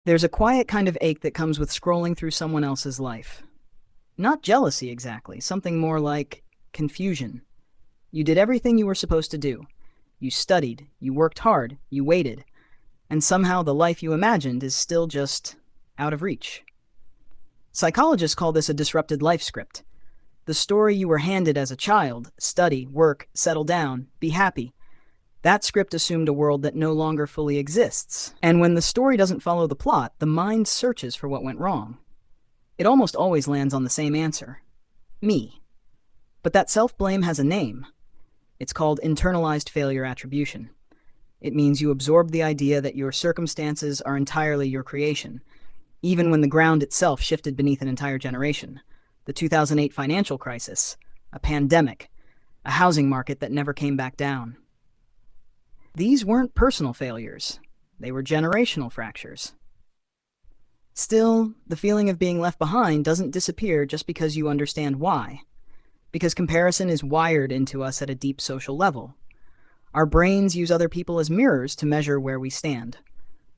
There's a quiet kind of ache that comes with scrolling through someone else's life. Not jealousy exactly, something more like confusion. You did everything you were supposed to do. You studied, you worked hard, you waited, and somehow the life you imagined is still just out of reach. Psychologists call this a disrupted life script. The story you were handed as a child, study, work, settle down, be happy, that script assumed a world that no longer fully exists. And when the story doesn't follow the plot, the mind searches for what went wrong. It almost always lands on the same answer: me. But that self-blame has a name. It's called internalized failure attribution. It means you absorb the idea that your circumstances are entirely your creation, even when the ground itself shifted beneath an entire generation. The 2008 financial crisis, a pandemic, a housing market that never came back down. These weren't personal failures. They were generational fractures. Still, the feeling of being left behind doesn't disappear just because you understand why. Because comparison is wired into us at a deep social level. Our brains use other people as mirrors to measure where we stand.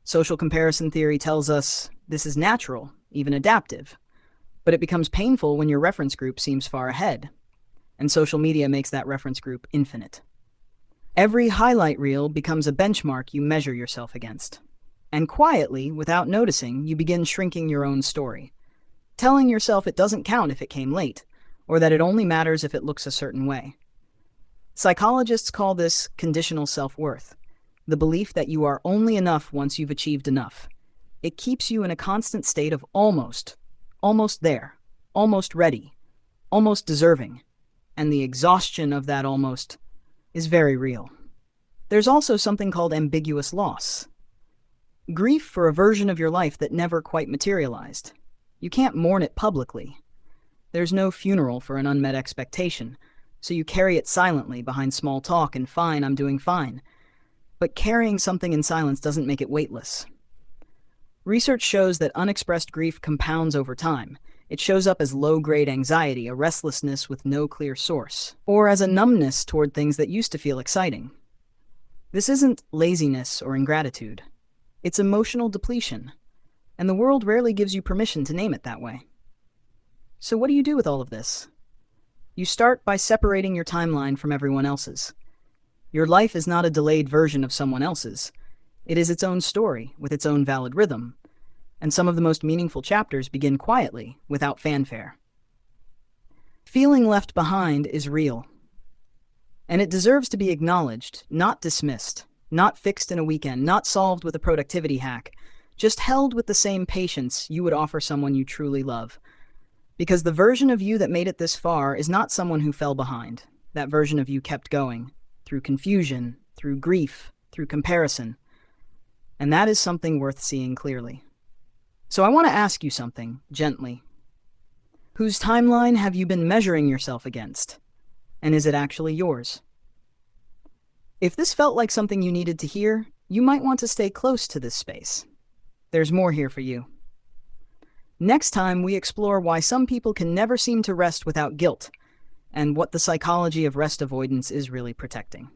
Social comparison theory tells us this is natural, even adaptive. But it becomes painful when your reference group seems far ahead. And social media makes that reference group infinite. Every highlight reel becomes a benchmark you measure yourself against. And quietly, without noticing, you begin shrinking your own story, telling yourself it doesn't count if it came late, or that it only matters if it looks a certain way. Psychologists call this conditional self-worth, the belief that you are only enough once you've achieved enough. It keeps you in a constant state of almost there, almost ready, almost deserving, and the exhaustion of that almost is very real. There's also something called ambiguous loss. Grief for a version of your life that never quite materialized. You can't mourn it publicly. There's no funeral for an unmet expectation, so you carry it silently behind small talk and fine, I'm doing fine. But carrying something in silence doesn't make it weightless. Research shows that unexpressed grief compounds over time. It shows up as low-grade anxiety, a restlessness with no clear source, or as a numbness toward things that used to feel exciting. This isn't laziness or ingratitude. It's emotional depletion, and the world rarely gives you permission to name it that way. So what do you do with all of this? You start by separating your timeline from everyone else's. Your life is not a delayed version of someone else's. It is its own story, with its own valid rhythm. And some of the most meaningful chapters begin quietly, without fanfare. Feeling left behind is real. And it deserves to be acknowledged, not dismissed, not fixed in a weekend, not solved with a productivity hack, just held with the same patience you would offer someone you truly love. Because the version of you that made it this far is not someone who fell behind. That version of you kept going, through confusion, through grief, through comparison. And that is something worth seeing clearly. So I want to ask you something, gently. Whose timeline have you been measuring yourself against? And is it actually yours? If this felt like something you needed to hear, you might want to stay close to this space. There's more here for you. Next time, we explore why some people can never seem to rest without guilt, and what the psychology of rest avoidance is really protecting.